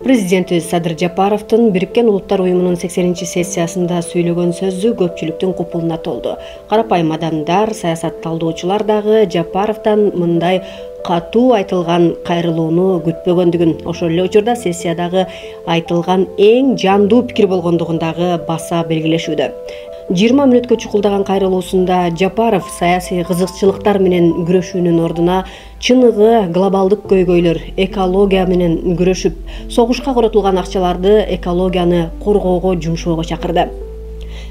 Президентибиз Садыр Жапаровдун Бириккен Улуттар уюмунун 80-сессиясында сүйлөгөн сөзү көпчүлүктүн купулуна толду. Карапайым адамдар, саясат талдоочулар дагы Жапаровдон мындай катуу айтылган кайрылууну күтпөгөндүгүн, ошол эле учурда сессиядагы айтылган эң жандуу пикир болгондугун дагы баса белгилешүүдө. 20 мүнөткө чукулдаган кайрылуусунда Жапаров саясий кызыкчылыктар менен күрөшүүнүн ордуна чыныгы глобалдык көйгөйлөр, экология менен күрөшүп, согушка коротулган акчаларды экологияны коргоого жумшоого чакырды.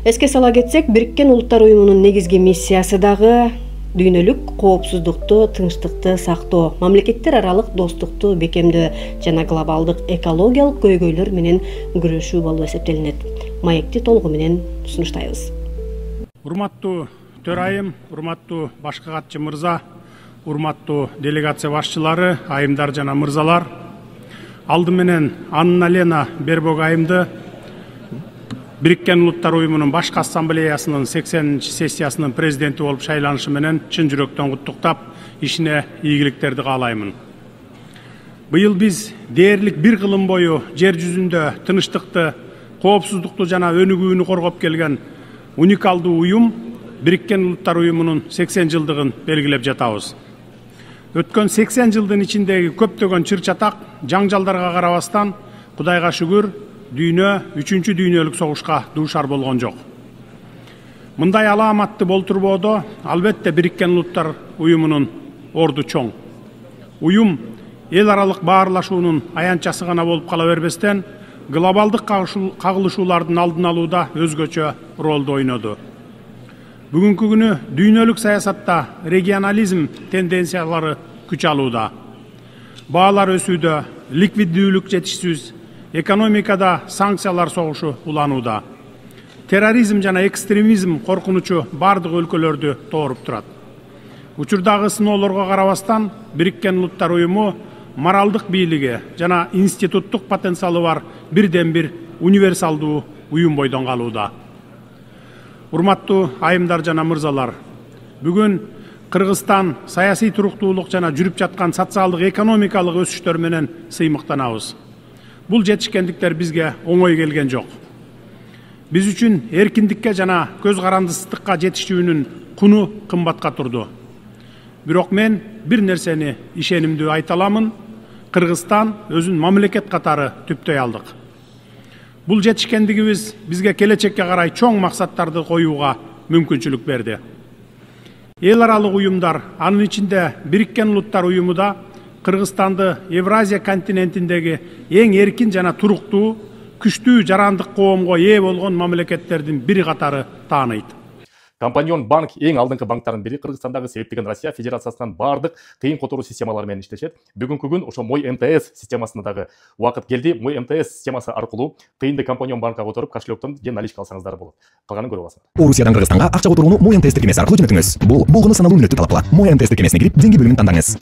Эске сала кетсек, Бириккен Улуттар уюмунун негизги миссиясы дагы дүйнөлүк коопсуздукту, тынчтыкты сактоо, мамлекеттер аралык достукту бекемдөө жана глобалдык экологиялык көйгөйлөр менен күрөшүү болуп эсептелинет. Маекти толугу менен сунуштайбыз. Урматтуу төрайым, урматтуу башкы катчы мырза, урматтуу делегация башчылары, айымдар жана мырзалар. Алды менен Анна Лена Бербок айымды Бириккен Улуттар уюмунун башкы ассамблеясынын 80-сессиясынын президенти болуп шайланышы менен чын жүрөктөн куттуктап, ишине ийгиликтерди каалаймын. Быйыл биз дээрлик бир кылым бою жер жүзүндө тынчтыкты, коопсуздукту жана өнүгүүнү коргоп келген уникалдуу уюм Бириккен Улуттар уюмунун 80 жылдыгын белгилеп жатабыз. Өткөн 80 жылдын ичиндеги көптөгөн чыр-чатак, жаңжалдарга карабастан, Кудайга шүгүр, дүйнө 3-чү дүйнөлүк согушка дуушар болгон жок. Мындай алааматты болтурбоодо албетте Бириккен Улуттар уюмунун орду чоң. Уюм эл аралык баарлашуунун аянтчасы гана болуп кала бербестен, глобалдык кагылышуулардын алдын алууда өзгөчө ролду ойноду. Бүгүнкү күнү дүйнөлүк саясатта регионализм тенденциялары күч алууда. Баалар өсүүдө, ликвиддүүлүк жетишсиз, экономикада санкциялар согушу уланууда. Терроризм жана экстремизм коркунучу бардык өлкөлөрдү тооруп турат. Учурдагы сыноолорго карабастан, Бириккен Улуттар уюму моралдык бийлиги жана институттук потенциалы бар бирден бир универсалдуу уюм бойдон калууда. Урматтуу айымдар жана мырзалар, бүгүн Кыргызстан саясий туруктуулук жана жүрүп жаткан социалдык экономикалык өсүштөр менен сыймыктанабыз. Бул жетишкендиктер бизге оңой келген жок. Биз үчүн эркиндикке жана көз карандысыздыкка жетишүүнүн куну кымбатка турду. Бирок мен бир нерсени ишенимдүү айта аламын, Кыргызстан өзүн мамлекет катары түптөй алдык. Бул жетишкендигибиз бизге келечекке карай чоң максаттарды коюуга мүмкүнчүлүк берди. Эл аралык уюмдар, анын ичинде Бириккен Улуттар уюму да Кыргызстанды Евразия континентиндеги эң эркин жана туруктуу, күчтүү жарандык коомго ээ болгон мамлекеттердин бири катары тааныйт. Компаньон банк эң алдыңкы банктардын бири. Кыргызстандагы себептеген Россия Федерациясынан бардык кыйын которуу системалары менен иштешет. Бүгүнкү күн ошо Мой МТС системасына дагы убакыт келди. Мой МТС системасы аркылуу кыйынды компаньон банкка которуп, кошелектон же наличка алсаңыздар болот. Калганын көрүп аласыңдар. Орусиядан Кыргызстанга акча которууну Мой МТС тиркемеси аркылуу жөнөтүңүз. Бул болгону саналуу мүнөттү талап кылат. Мой МТС тиркемесине кирип, деньги бөлүмүн тандаңыз.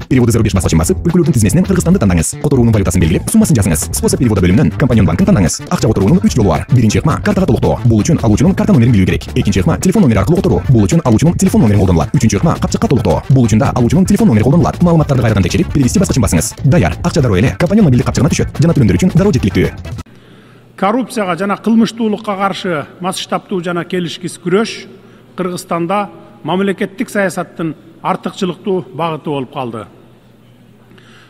Переводы зарубеж баскычын басып, өлкөлөрдүн тизмесинен Кыргызстанды тандаңыз. Которуунун валютасын белгилеп, суммасын жазыңыз. Способ перевода бөлүмүнөн компаньон банкын тандаңыз. Акча которуунун 3 жолу бар. Биринчи ыкма картага толуктоо. Бул үчүн алуучунун карта номерин билүү керек. Экинчи ыкма телефон номери аркылуу которуу. Бул үчүн алуучунун телефон номерин колдонулат. Үчүнчү ыкма капчыкка толуктоо. Бул үчүн да алуучунун телефон номери колдонулат. Маалыматтарды кайрадан текшерип, перевести баскычын басыңыз. Даяр. Акча дароо эле компаньон мобилдик капчыгына түшөт. Жана төлөмдөр үчүн дароо жеткиликтүү. Коррупцияга жана кылмыштуулукка каршы масштабтуу жана келишкис күрөш Кыргызстанда мамлекеттик саясаттын артыкчылыктуу багыты болуп калды.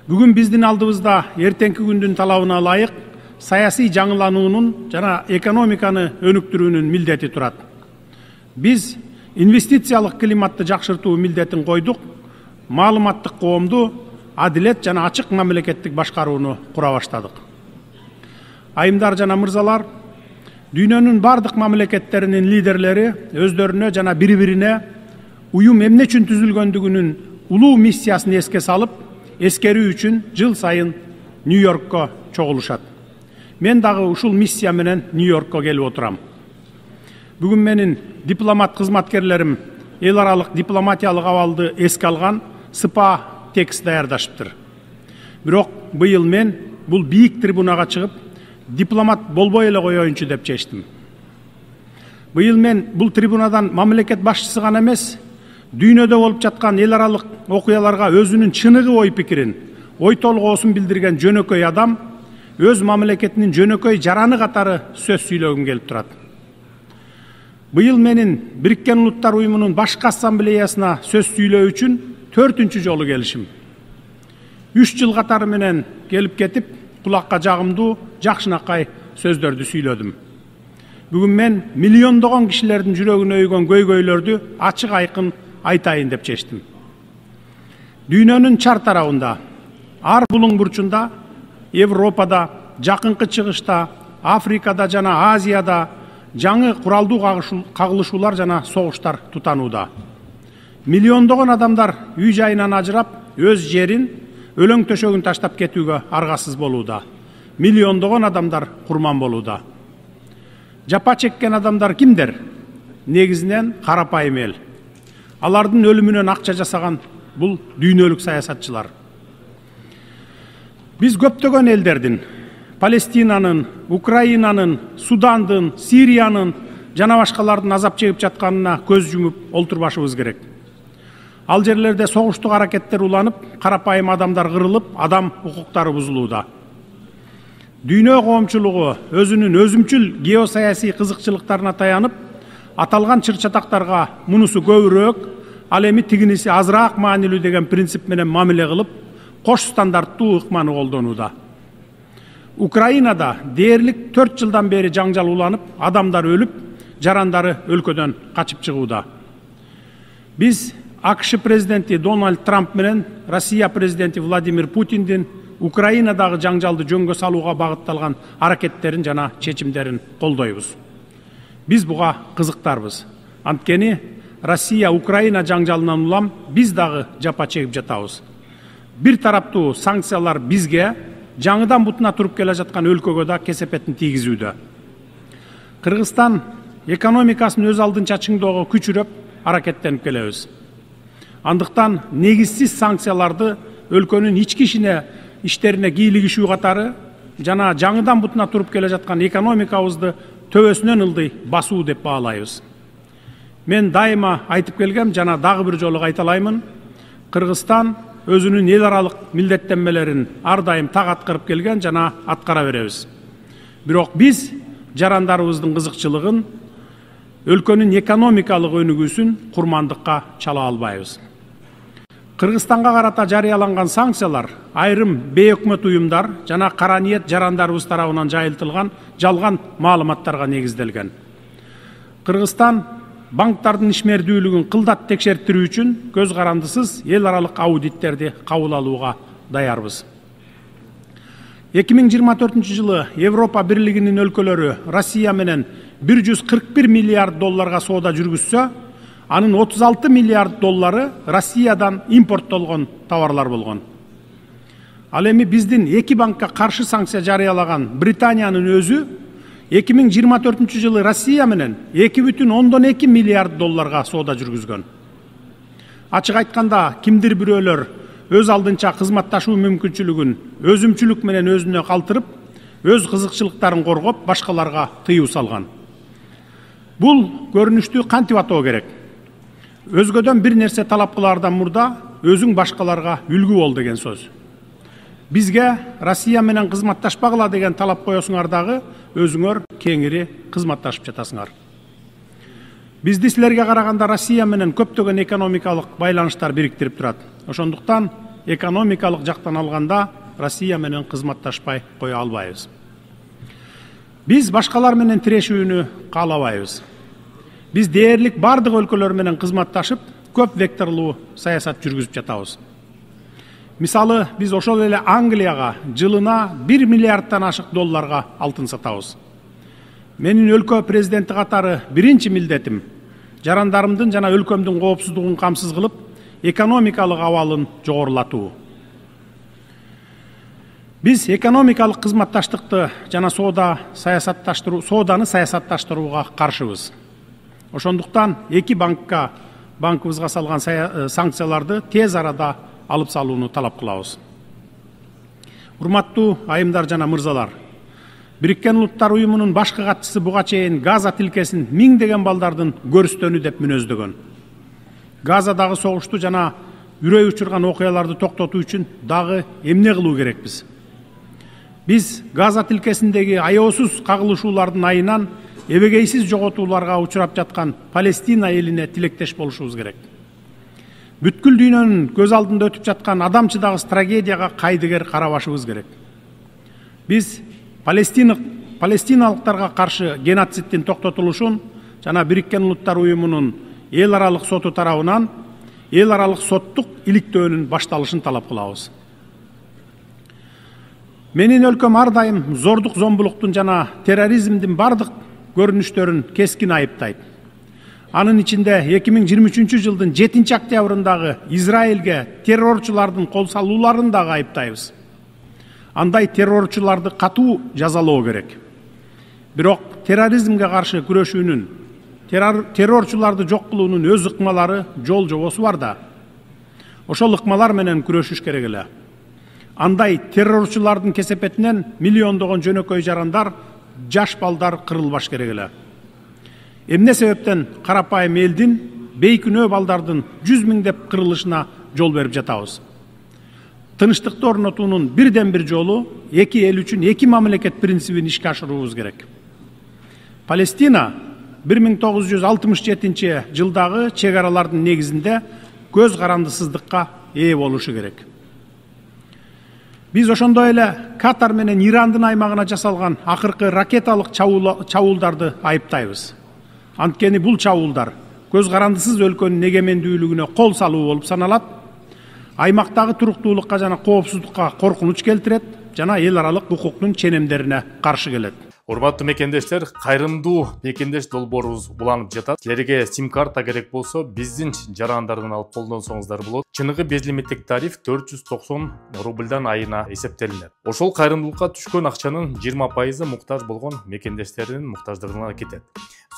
Бүгүн биздин алдыбызда эртеңки күндүн талабына ылайык саясий жаңылануунун жана экономиканы өнүктүрүүнүн милдети турат. Биз инвестициялык климатты жакшыртуу милдетин койдук, маалыматтык коомду, адилет жана ачык мамлекеттик башкарууну кура баштадык. Айымдар жана мырзалар, дүйнөнүн бардык мамлекеттеринин лидерлери өздөрүнө жана бири-бирине уюм эмне үчүн түзүлгөндүгүнүн улуу миссиясын эске салып, эскерүү үчүн жыл сайын Нью-Йоркко чогулушат. Мен дагы ушул миссия менен Нью-Йоркко келип отурам. Бүгүн менин дипломат кызматкерлерим эл аралык дипломатиялык абалды эске алган СПА текст даярдашыптыр. Бирок быйыл мен бул бийик трибунага чыгып, дипломат болбой эле коеюнчу деп чечтим. Быйыл мен бул трибунадан мамлекет башчысы гана эмес, дүйнөдө болуп жаткан эл аралык окуяларга өзүнүн чыныгы ой пикирин, ой толгоосун билдирген жөнөкөй адам, өз мамлекетинин жөнөкөй жараны катары сөз сүйлөгүм келип турат. Быйыл менин Бириккен Улуттар Уюмунун башкы ассамблеясына сөз сүйлөө үчүн 4-чү жолу келишим. 3 жыл катары менен келип кетип, кулакка жагымдуу, жакшынакай сөздөрдү сүйлөдүм. Бүгүн мен миллиондогон кишилердин жүрөгүнө өйгөн көйгөйлөрдү ачык айкын айтайын деп чечтим. Дүйнөнүн чар тарабында, ар булуң бурчунда, Европада, Жакынкы Чыгышта, Африкада жана Азияда жаңы куралдуу кагылышуулар жана согуштар тутанууда. Миллиондогон адамдар үй жайынан ажырап, өз жерин, өлөң төшөгүн таштап кетүүгө аргасыз болууда. Миллиондогон адамдар курман болууда. Жапа чеккен адамдар кимдер? Негизинен карапайым эл. Алардын өлүмүнөн акча жасаган бул дүйнөлүк саясатчылар. Биз көптөгөн элдердин, Палестинанын, Украинанын, Судандын, Сириянын жана башкалардын азап чегип жатканына көз жумуп олтурбашыбыз керек. Ал жерлерде согуштук аракеттер уланып, карапайым адамдар кырылып, адам укуктары бузулууда. Дүйнө коомчулугу өзүнүн өзүмчүл геосаясий кызыкчылыктарына таянып, аталган чыр-чатактарга мунусу көбүрөөк, ал эми тигиниси азыраак маанилүү деген принцип менен мамиле кылып, кош стандарттуу ыкманы колдонууда. Украинада дээрлик 4 жылдан бери жаңжал уланып, адамдар өлүп, жарандары өлкөдөн качып чыгууда. Биз АКШ президенти Дональд Трамп менен Россия президенти Владимир Путиндин Украинадагы жаңжалды жөнгө салууга багытталган аракеттерин жана чечимдерин колдойбуз. Биз буга кызыктарбыз. Анткени Россия Украина жаңжалынан улам биз дагы жапа чегип жатабыз. Бир тараптуу санкциялар бизге, жаңыдан бутуна туруп келе жаткан өлкөгө да кесепетин тийгизүүдө. Кыргызстан экономикасын өз алдынча чыңдоого күчүрөп аракеттенип келебиз. Андыктан негизсиз санкцияларды өлкөнүн ички иштерине кийлигишүү катары жана жаңыдан бутуна туруп келе жаткан экономикабызды төбөсүнөн ылдый басуу деп баалайбыз. Мен дайыма айтып келгем жана дагы бир жолу кайталаймын. Кыргызстан өзүнүн эл аралык милдеттенмелерин ар дайым так аткарып келген жана аткара беребиз. Бирок биз жарандарыбыздын кызыкчылыгын, өлкөнүн экономикалык өнүгүүсүн курмандыкка чала албайбыз. Кыргызстанга карата жарыяланган санкциялар айрым бейөкмөт уюмдар жана кара ниет жарандарыбыз тарабынан жайылтылган жалган маалыматтарга негизделген. Кыргызстан банктардын ишмердүүлүгүн кылдат текшертирүү үчүн көз карандысыз эл аралык аудиттерди кабыл алууга даярбыз. 2024 жылы Европа Бирлигинин өлкөлөрү Россия менен 141 миллиард долларга соода жүргүзсө, анын 36 миллиард доллары Россиядан импорттолгон товарлар болгон. Ал эми биздин эки банкка каршы санкция жарыялаган Британиянын өзү 2024 жылы Россия менен 2,2 миллиард долларга соода жүргүзгөн. Ачык айтканда, кимдир бирөөлөр өз алдынча кызматташуу мүмкүнчүлүгүн өзүмчүлүк менен өзүнө калтырып, өз кызыкчылыктарын коргоп, башкаларга тыюу салган. Бул көрүнүштү кантип атоо керек? Өзгөдөн бир нерсе талап кылаардан мурда өзүң башкаларга үлгү бол деген сөз. Бизге Россия менен кызматташпагыла деген талап коесуңар дагы өзүңөр кеңири кызматташып жатасыңар. Бизди силерге караганда Россия менен көптөгөн экономикалык байланыштар бириктирип турат. Ошондуктан экономикалык жактан алганда Россия менен кызматташпай кое албайбыз. Биз башкалар менен тирешүүнү каалабайбыз. Биз дээрлик бардык өлкөлөр менен кызматташып, көп векторлуу саясат жүргүзүп жатабыз. Мисалы, биз ошол эле Англияга жылына 1 миллиардтан ашык долларга алтын сатабыз. Менин өлкө президенти катары биринчи милдетим жарандарымдын жана өлкөмдүн коопсуздугун камсыз кылып, экономикалык абалын жогорулатуу. Биз экономикалык кызматташтыкты жана сооданы саясатташтырууга каршыбыз. Ошондуктан эки банкыбызга салган санкцияларды тез арада алып салууну талап кылабыз. Урматтуу айымдар жана мырзалар, Бириккен Улуттар Уюмунун башкы катчысы буга чейин Газа тилкесин миңдеген балдардын көрүстөнү деп мүнөздөгөн. Газадагы согушту жана үрөй учурган окуяларды токтотуу үчүн дагы эмне кылуу керекпиз? Биз Газа тилкесиндеги аеосуз кагылышуулардын айынан эбегейсиз жоготууларга учурап жаткан Палестина элине тилектеш болушубуз керек. Бүткүл дүйнөнүн көз алдында өтүп жаткан адамчыдагыс трагедияга кайдыгер карабашыбыз керек. Биз палестиналыктарга каршы геноциддин токтотулушун жана Бириккен Улуттар Уюмунун эл аралык соту тарабынан эл аралык соттук иликтөөнүн башталышын талап кылабыз. Менин өлкөм ар дайым зордук зомбулуктун жана терроризмдин бардык көрүнүштөрүн кескин айыптайт. Анын ичинде 2023 жылдын 7 октябрындагы Израилге террорчулардын кол салууларын дагы айыптайбыз. Андай террорчуларды катуу жазалоо керек. Бирок терроризмге каршы күрөшүүнүн, террорчуларды жок кылуунун өз ыкмалары, жол жобосу бар да. Ошол ыкмалар менен күрөшүш керек эле. Андай террорчулардын кесепетинен миллиондогон жөнөкөй жарандар, жаш балдар кырылбаш керек эле. Эмне себептен карапайым элдин, бейкүнөө балдардын 100 миңдеп кырылышына жол берип жатабыз? Тынычтыкты орнотуунун бирден бир жолу эки эл үчүн эки мамлекет принцибин ишке ашыруубуз керек. Палестина 1967 жылдагы чек аралардын негизинде көз карандысыздыкка ээ болушу керек. Биз ошондой эле Катар менен Ирандын аймагына жасалган акыркы ракеталык чабуулдарды айыптайбыз. Анткени бул чабуулдар көз карандысыз өлкөнүн эгемендүүлүгүнө кол салуу болуп саналат, аймактагы туруктуулукка жана коопсуздукка коркунуч келтирет жана эл аралык укуктун ченемдерине каршы келет. Урматтуу мекендештер, кайрымдуу мекендеш долбоорубуз уланып жатат. Силерге сим карта керек болсо, биздин жарандардан алып колдонсоңуздар болот. Чыныгы безлимиттик тариф 490 рубльдан айына эсептелинет. Ошол кайрымдуулукка түшкөн акчанын 20% муктаж болгон мекендештердин муктаждыгына кетет.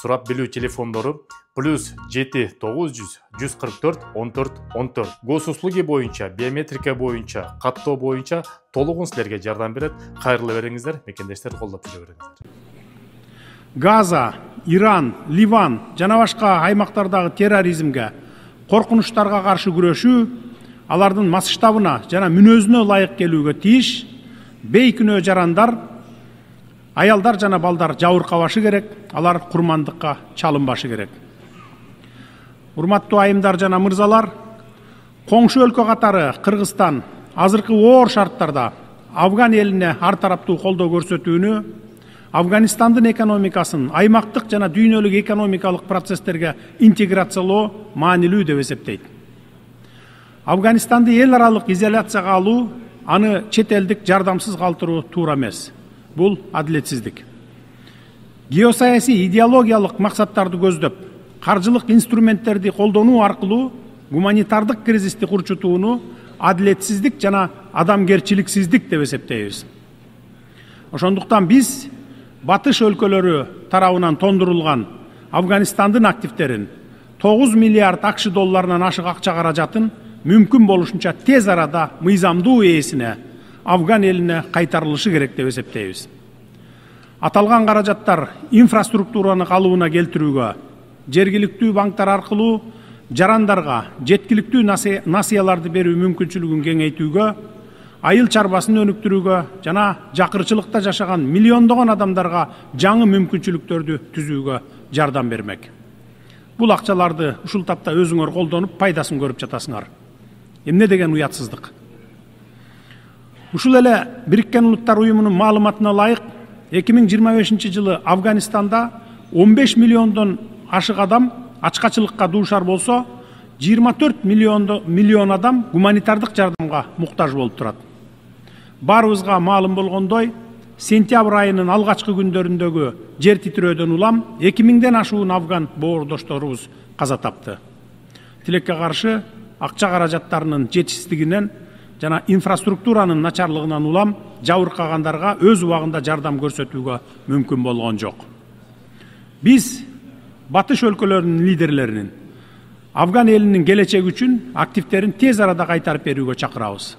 Сурап билүү телефондору +7 900 144 14 14. Госуслуги боюнча, биометрика боюнча, каттоо боюнча толугун силерге жардам берет. Кайрылы бериңиздер, мекендештер колдоп жүрө бериңиздер. Газа, Иран, Ливан жана башка аймактардагы терроризмге, коркунучтарга каршы күрөшүү, алардын масштабына жана мүнөзүнө ылайык келүүгө тийиш, бейкүнөө жарандар, аялдар жана балдар жабыркабашы керек, алар курмандыкка чалынбашы керек. Урматтуу айымдар жана мырзалар, коңшу өлкө катары Кыргызстан азыркы оор шарттарда Афган элине ар тараптуу колдоо көрсөтүүнү, Афганистандын экономикасын аймактык жана дүйнөлүк экономикалык процесстерге интеграциялоо маанилүү деп эсептейт. Афганистанды эл аралык изоляцияга алуу, аны чет элдик жардамсыз калтыруу туура эмес. Бул адилетсиздик. Геосаясий идеологиялык максаттарды көздөп, каржылык инструменттерди колдонуу аркылуу гуманитардык кризисти курчутууну адилетсиздик жана адамгерчиликсиздик деп эсептейбиз. Ошондуктан биз батыш өлкөлөрү тарабынан тондурулган Афганистандын активтерин 9 миллиард акш долларынан ашык акча каражатын мүмкүн болушунча тез арада мыйзамдуу ээсине, Афган элине кайтарылышы керек деп эсептейбиз. Аталган каражаттар инфраструктураны калыбына келтирүүгө, жергиликтүү банктар аркылуу жарандарга жеткиликтүү насыяларды берүү мүмкүнчүлүгүн кеңейтүүгө, айыл чарбасын өнүктүрүүгө жана жакырчылыкта жашаган миллиондогон адамдарга жаңы мүмкүнчүлүктөрдү түзүүгө жардам бермек. Бул акчаларды ушул тапта өзүңөр колдонуп, пайдасын көрүп жатасыңар. Эмне деген уятсыздык. Ушул эле Бириккен Улуттар Уюмунун маалыматына ылайык, 2025 жылы Афганистанда 15 миллиондон ашык адам ачкачылыкка дуушар болсо, 24 миллион адам гуманитардык жардамга муктаж болуп турат. Баарыбызга маалым болгондой, сентябрь айынын алгачкы күндөрүндөгү жер титирөөдөн улам 2000ден ашуун афган боордошторубуз каза тапты. Тилекке каршы акча каражаттарынын жетишсиздигинен жана инфраструктуранын начарлыгынан улам жабыркагандарга өз убагында жардам көрсөтүүгө мүмкүн болгон жок. Биз батыш өлкөлөрүнүн лидерлеринин Афган элинин келечеги үчүн активтерин тез арада кайтарып берүүгө чакырабыз.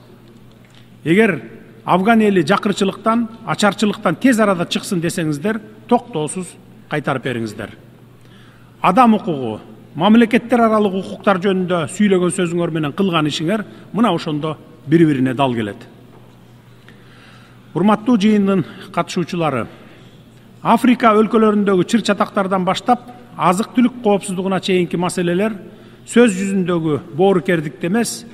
Эгер Афган эли жакырчылыктан, ачарчылыктан тез арада чыксын десеңиздер, токтоосуз кайтарып бериңиздер. Адам укугу, мамлекеттер аралык укуктар жөнүндө сүйлөгөн сөзүңөр менен кылган ишиңер мына ошондо бири-бирине дал келет. Урматтуу жыйындын катышуучулары, Африка өлкөлөрүндөгү чыр чатактардан баштап азык-түлүк коопсуздугуна чейинки маселелер сөз жүзүндөгү боорукердикти эмес,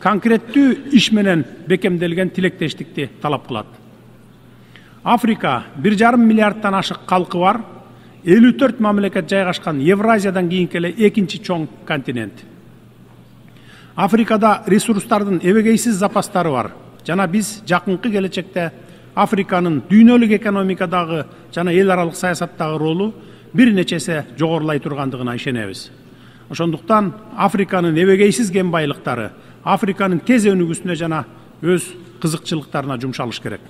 конкреттүү иш менен бекемделген тилектештикти талап кылат. Африка 1,5 миллиарддан ашык калкы бар, 54 мамлекет жайгашкан Евразиядан кийинки эле экинчи чоң континент. Африкада ресурстардын эбегейсиз запастары бар. Жана биз жакынкы келечекте Африканын дүйнөлүк экономикадагы жана эл аралык саясаттагы ролу бир нечесе жогорулай тургандыгына ишенебиз. Ошондуктан Африканын эбегейсиз кен байлыктары Африканын тез өнүгүүсүнө жана өз кызыкчылыктарына жумшалыш керек.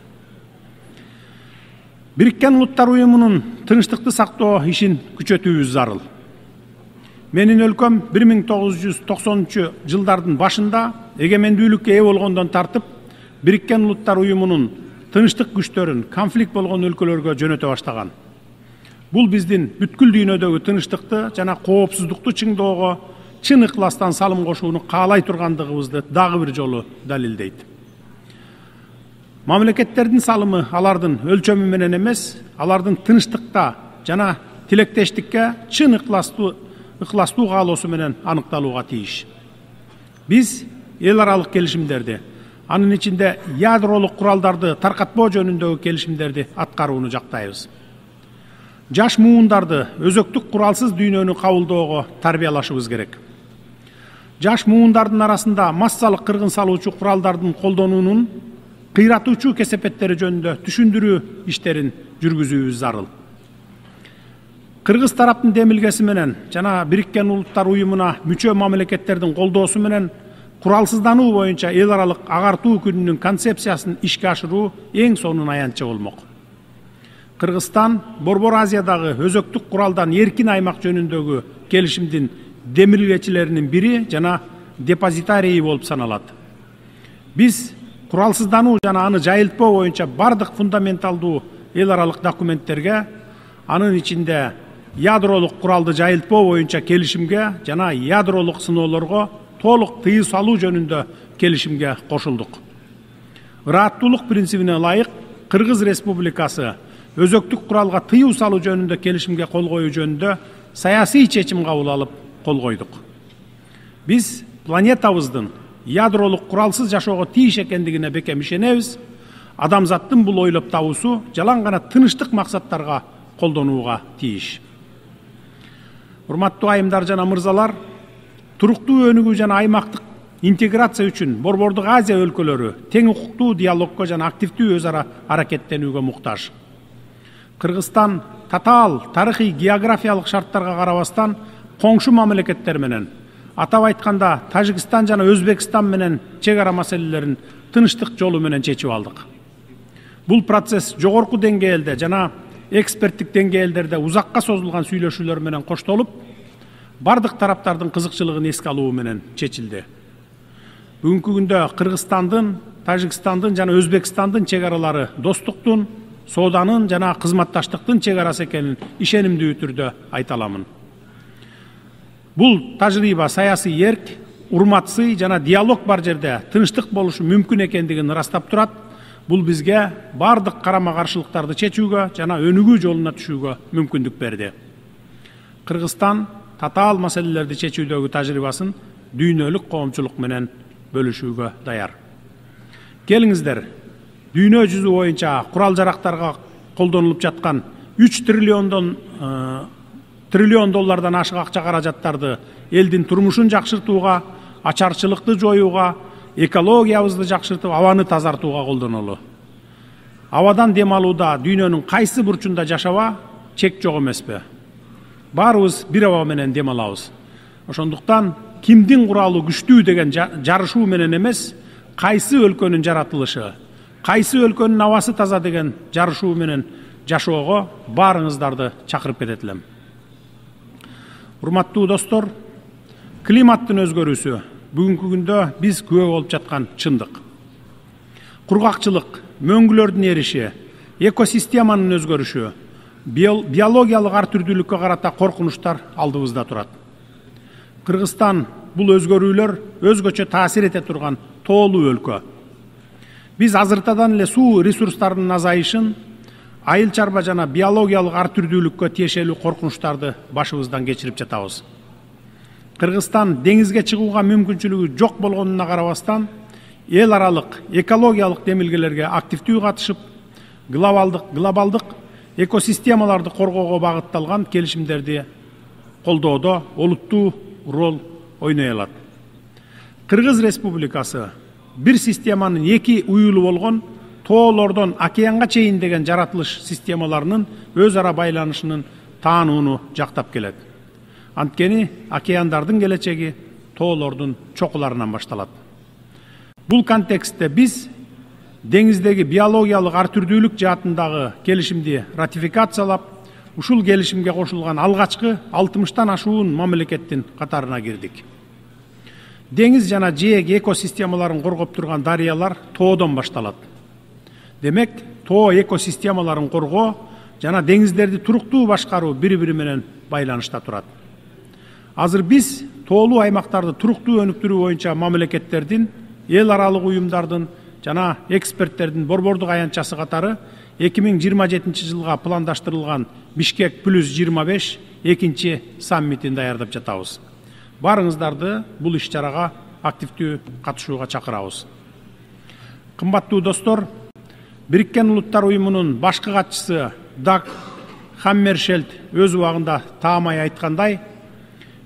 Бириккен Улуттар Уюмунун тынчтыкты сактоо ишин күчөтүүбүз зарыл. Менин өлкөм 1990 жылдардын башында эгемендүүлүккө ээ болгондон тартып Бириккен Улуттар Уюмунун тынчтык күчтөрүн конфликт болгон өлкөлөргө жөнөтө баштаган. Бул биздин бүткүл дүйнөдөгү тынчтыкты жана коопсуздукту чыңдоого чын ыкластан салым кошууну каалай тургандыгыбызды дагы бир жолу далилдейт. Мамлекеттердин салымы алардын өлчөмү менен эмес, алардын тынчтыкта жана тилектештикке чын ыкластуу каалоосу менен аныкталууга тийиш. Биз эл аралык келишимдерди, анын ичинде ядролук куралдарды таркатпоо жөнүндөгү келишимдерди аткарууну жактайбыз. Жаш муундарды өзөктүк куралсыз дүйнөнү кабылдоого тарбиялашыбыз керек. Жаш муундардын арасында массалык кыргын салуучу куралдардын колдонуунун кыйратуучу кесепеттери жөнүндө түшүндүрүү иштерин жүргүзүүбүз зарыл. Кыргыз тараптын демилгеси менен жана Бириккен Улуттар Уюмуна мүчө мамлекеттердин колдоосу менен куралсыздануу боюнча эл аралык агартуу күнүнүн концепциясын ишке ашыруу эң сонун аянтчы болмок. Кыргызстан Борбор Азиядагы өзөктүк куралдан эркин аймак жөнүндөгү келишимдин демилгечилеринин бири жана депозитарийи болуп саналат. Биз куралсыздануу жана аны жайылтпоо боюнча бардык фундаменталдуу эл аралык документтерге, анын ичинде ядролук куралды жайылтпоо боюнча келишимге жана ядролук сыноолорго толук тыюу салуу жөнүндө келишимге кошулдук. Ырааттуулук принцибине ылайык Кыргыз Республикасы өзөктүк куралга тыюу салуу жөнүндө келишимге кол коюу жөнүндө саясий чечим кабыл алып кол койдук. Биз планетабыздын ядролук куралсыз жашоого тийиш экендигине бекем ишенебиз. Адамзаттын бул ойлоп табуусу жалаң гана тынчтык максаттарга колдонууга тийиш. Урматтуу айымдар жана мырзалар, туруктуу өнүгүү жана аймактык интеграция үчүн Борбордук Азия өлкөлөрү тең укуктуу диалогко жана активдүү өз ара аракеттенүүгө муктаж. Кыргызстан татаал тарыхый географиялык шарттарга карабастан коңшу мамлекеттер менен, атап айтканда Тажикстан жана Өзбекстан менен чек ара маселелерин тынчтык жолу менен чечип алдык. Бул процесс жогорку деңгээлде жана эксперттик деңгээлдерде узакка созулган сүйлөшүүлөр менен коштолуп, бардык тараптардын кызыкчылыгын эске алуу менен чечилди. Бүгүнкү күндө Кыргызстандын, Тажикстандын жана Өзбекстандын чек аралары достуктун, сооданын жана кызматташтыктын чек арасы экенин ишенимдүү түрдө айта аламын. Бул тажрыйба саясий эрк, урматсый жана диалог бар жерде тынчтык болушу мүмкүн экендигин ырастап турат. Бул бизге бардык карама каршылыктарды чечүүгө жана өнүгүү жолуна түшүүгө мүмкүндүк берди. Кыргызстан татаал маселелерди чечүүдөгү тажрыйбасын дүйнөлүк коомчулук менен бөлүшүүгө даяр. Келиңиздер, дүйнө жүзү боюнча курал жарактарга колдонулуп жаткан 3 триллион доллардан ашык акча каражаттарды элдин турмушун жакшыртууга, ачарчылыкты жоюуга, экологиябызды жакшыртып, абаны тазартууга колдонолу. Абадан дем алууда дүйнөнүн кайсы бурчунда жашаба, чек жок эмеспи? Баарыбыз бир аба менен дем алабыз. Ошондуктан кимдин куралы күчтүү деген жарышуу менен эмес, кайсы өлкөнүн жаратылышы, кайсы өлкөнүн абасы таза деген жарышуу менен жашоого баарыңыздарды чакырып кетет элем. Урматтуу достор, климаттын өзгөрүүсү бүгүнкү күндө биз күбө болуп жаткан чындык. Кургакчылык, мөңгүлөрдүн эриши, экосистеманын өзгөрүшү, биологиялык ар түрдүүлүккө карата коркунучтар алдыбызда турат. Кыргызстан бул өзгөрүүлөр өзгөчө таасир эте турган тоолуу өлкө. Биз азыртадан эле суу ресурстарынын азайышын, айыл чарба жана биологиялык ар түрдүүлүккө тиешелүү коркунучтарды башыбыздан кечирип жатабыз. Кыргызстан деңизге чыгууга мүмкүнчүлүгү жок болгонуна карабастан, эл аралык экологиялык демилгелерге активдүү катышып, глобалдык экосистемаларды коргоого багытталган келишимдерди колдоодо олуттуу роль ойной алат. Кыргыз Республикасы бир системанын эки уюлу болгон тоолордон океанга чейин деген жаратылыш системаларынын өз ара байланышынын таанууну жактап келет. Анткени океандардын келечеги тоолордун чокуларынан башталат. Бул контекстте биз деңиздеги биологиялык ар түрдүүлүк жаатындагы келишимди ратификациялап, ушул келишимге кошулган алгачкы 60тан ашуун мамлекеттин катарына кирдик. Деңиз жана жээк экосистемаларын коргоп турган дарыялар тоодон башталат. Демек, тоо экосистемаларын коргоо жана деңиздерди туруктуу башкаруу бири-бири менен байланышта турат. Азыр биз тоолуу аймактарды туруктуу өнүктүрүү боюнча мамлекеттердин, эл аралык уюмдардын жана эксперттердин борбордук аянтчасы катары 2027 жылга пландаштырылган Бишкек +25 экинчи саммитин даярдап жатабыз. Барыңыздарды бул иш-чарага активдүү катышууга чакырабыз. Кымбаттуу достор, Бириккен Улуттар Уюмунун башкы катчысы Даг Хаммершельд өз убагында таамай айткандай,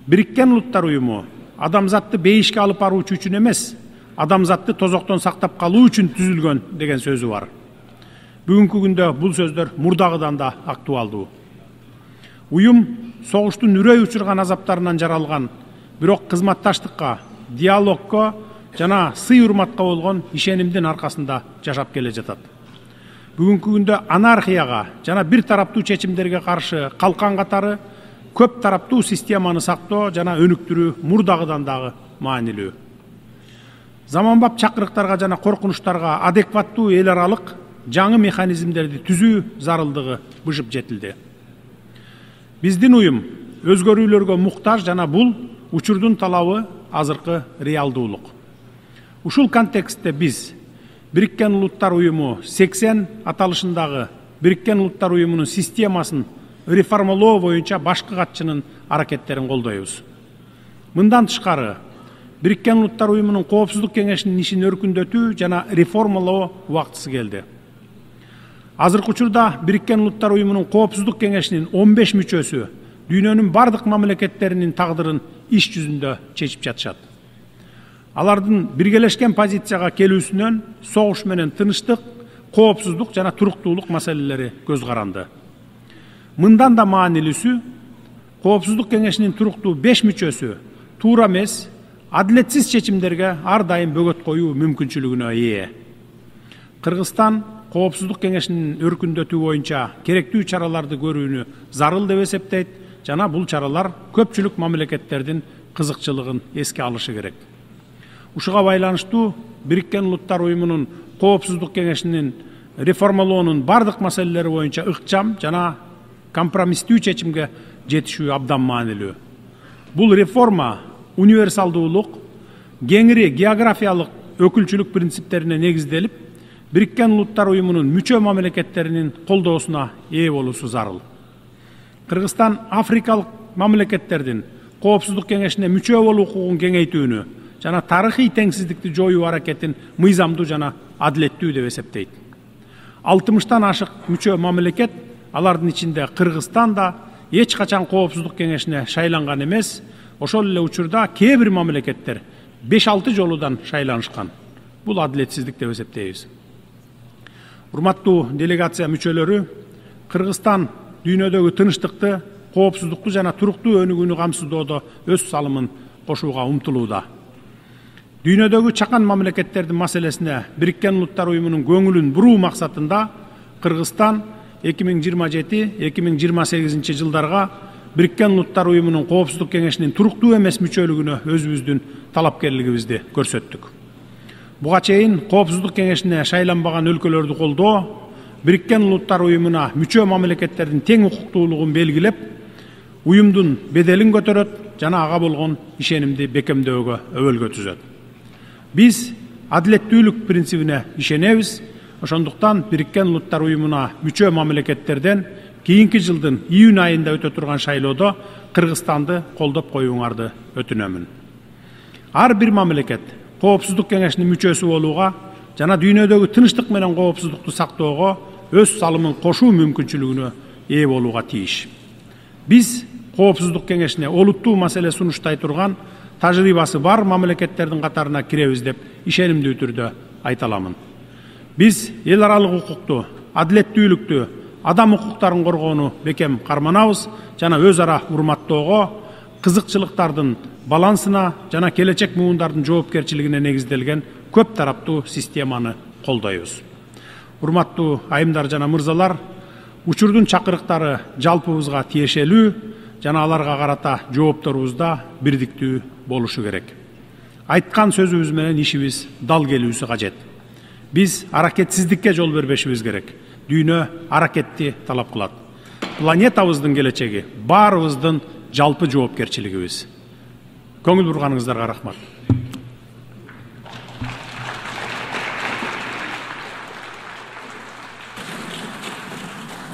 Бириккен Улуттар Уюму адамзатты бейишке алып баруучу үчүн эмес, адамзатты тозоктон сактап калуу үчүн түзүлгөн деген сөзү бар. Бүгүнкү күндө бул сөздөр мурдагыдан да актуалдуу. Уюм согуштун үрөй учурган азаптарынан жаралган, бирок кызматташтыкка, диалогко жана сый урматка болгон ишенимдин аркасында жашап келе жатат. Бүгүнкү күндө анархияга жана бир тараптуу чечимдерге каршы калкан катары көп тараптуу системаны сактоо жана өнүктүрүү мурдагыдан дагы маанилүү. Заманбап чакырыктарга жана коркунучтарга адекваттуу эл аралык жаңы механизмдерди түзүү зарылдыгы бышып жетилди. Биздин уюм өзгөрүүлөргө муктаж жана бул учурдун талабы азыркы реалдуулук. Ушул контекстте биз Бириккен Улуттар Уюму 80 аталышындагы Бириккен Улуттар Уюмунун системасын реформалоо боюнча башкы катчынын аракеттерин колдойбуз. Мындан тышкары, Бириккен Улуттар Уюмунун Коопсуздук кеңешинин ишин өркүндөтүү жана реформалоо убактысы келди. Азыркы учурда Бириккен Улуттар Уюмунун Коопсуздук кеңешинин 15 мүчөсү дүйнөнүн бардык мамлекеттеринин тагдырын иш жүзүндө чечип жатышат. Алардын биргелешкен позицияга келүүсүнөн согуш менен тынычтык, коопсуздук жана туруктуулук маселелери көз каранды. Мындан да маанилүүсү, Коопсуздук кеңешинин туруктуу 5 мүчөсү туура эмес, адилетсиз чечимдерге ар дайым бөгөт коюу мүмкүнчүлүгүнө ээ. Кыргызстан Коопсуздук кеңешинин өркүндөтүү боюнча керектүү чараларды көрүүнү зарыл деп эсептейт жана бул чаралар көпчүлүк мамлекеттердин кызыкчылыгын эске алышы керек. Ушуга байланыштуу Бириккен Улуттар Уюмунун Коопсуздук кеңешинин реформалоонун бардык маселелери боюнча ыкчам жана компромисстүү чечимге жетишүү абдан маанилүү. Бул реформа универсалдуулук, кеңири географиялык өкүлчүлүк принциптерине негизделип, Бириккен Улуттар Уюмунун мүчө мамлекеттеринин колдоосуна ээ болуусу зарыл. Кыргызстан Африкалык мамлекеттердин Коопсуздук кеңешине мүчө болуу укугун кеңейтүүнү жана тарыхый теңсиздикти жоюу аракетин мыйзамдуу жана адилеттүү деп эсептейт. 60тан ашык мүчө мамлекет, алардын ичинде Кыргызстан да эч качан Коопсуздук кеңешине шайланган эмес, ошол эле учурда кээ бир мамлекеттер 5-6 жолудан шайланышкан. Бул адилетсиздик деп эсептейбиз. Урматтуу делегация мүчөлөрү, Кыргызстан дүйнөдөгү тынычтыкты, коопсуздукту жана туруктуу өнүгүүнү камсыздоодо өз салымын кошууга умтулууда. Дүйнөдөгү чакан мамлекеттердин маселесине Бириккен Улуттар Уюмунун көңүлүн буруу максатында Кыргызстан 2027-2028 жылдарга Бириккен Улуттар Уюмунун Коопсуздук кеңешинин туруктуу эмес мүчөлүгүнө өзүбүздүн талапкерлигибизди көрсөттүк. Буга чейин Коопсуздук кеңешине шайланбаган өлкөлөрдү колдоо, Бириккен Улуттар Уюмуна мүчө мамлекеттердин тең укуктуулугун белгилеп, уюмдун беделин көтөрөт жана ага болгон ишенимди бекемдөөгө өбөлгө түзөт. Биз адилеттүүлүк принцибине ишенебиз. Ошондуктан Бириккен Улуттар Уюмуна мүчө мамлекеттерден кийинки жылдын июнь айында өтө турган шайлоодо Кыргызстанды колдоп коюңарды өтүнөмүн. Ар бир мамлекет Коопсуздук кеңешинин мүчөсү болууга жана дүйнөдөгү тынчтык менен коопсуздукту сактоого өз салымын кошуу мүмкүнчүлүгүнө ээ болууга тийиш. Биз Коопсуздук кеңешине олуттуу маселе сунуштай турган тажрыйбасы бар мамлекеттердин катарына киребиз деп ишенимдүү түрдө айта аламын. Биз эл аралык укукту, адилеттүүлүктү, адам укуктарын коргоону бекем карманабыз жана өз ара урматтоого, кызыкчылыктардын балансына жана келечек муундардын жоопкерчилигине негизделген көп тараптуу системаны колдойбуз. Урматтуу айымдар жана мырзалар, учурдун чакырыктары жалпыбызга тиешелүү жана аларга карата жоопторубуз да бирдиктүү болушу керек. Айткан сөзүбүз менен ишибиз дал келүүсү кажет. Биз аракетсиздикке жол бербешибиз керек. Дүйнө аракетти талап кылат. Планетабыздын келечеги баарыбыздын жалпы жоопкерчилигибиз. Көңүл бурганыңыздарга рахмат.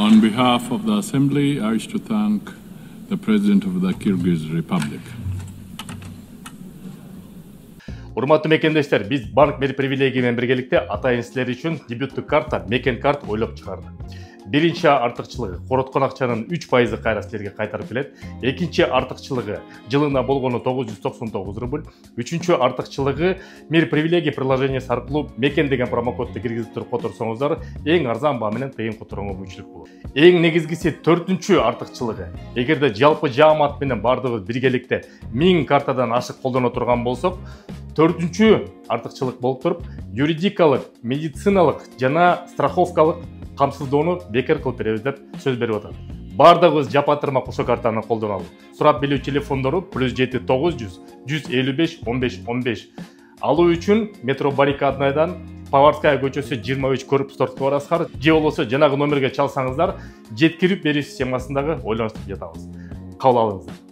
On behalf of the Assembly, I wish to thank the President of the Kyrgyz Republic. Урматтуу мекендештер, биз банк мер привилегия менен биргеликте атайын силер үчүн дебюттук карта Мекен карт ойлоп чыгардык. Биринчи артыкчылыгы короткон акчанын 3% кайра силерге кайтарып келет. Экинчи артыкчылыгы жылына болгону 999 рубль. Үчүнчү артыкчылыгы мер привилегия приложениясы аркылуу Мекен деген промокодду киргизип туруп которсоңуздар, эң арзан баа менен тыйын которууга мүмкүнчүлүк болот. Эң негизгиси төртүнчү артыкчылыгы, эгерде жалпы жаамат менен бардыгыбыз биргеликте 1000 картадан ашык колдоно турган болсок, төртүнчү артыкчылык болуп туруп, юридикалык, медициналык жана страховкалык камсыздоону бекер кылып беребиз деп сөз берип атат. Бардыгыбыз жапатырма кошо картаны колдоналы. Сурап билүү телефондору +7 900 155 15 15. Алуу үчүн метро Баррикадныйдан Поварская көчөсү 23 көрүп сторткө барасыздар. Же болбосо жанагы номерге чалсаңыздар, жеткирип берүү системасындагы ойлонуштуп жатабыз. Кабыл алыңыздар.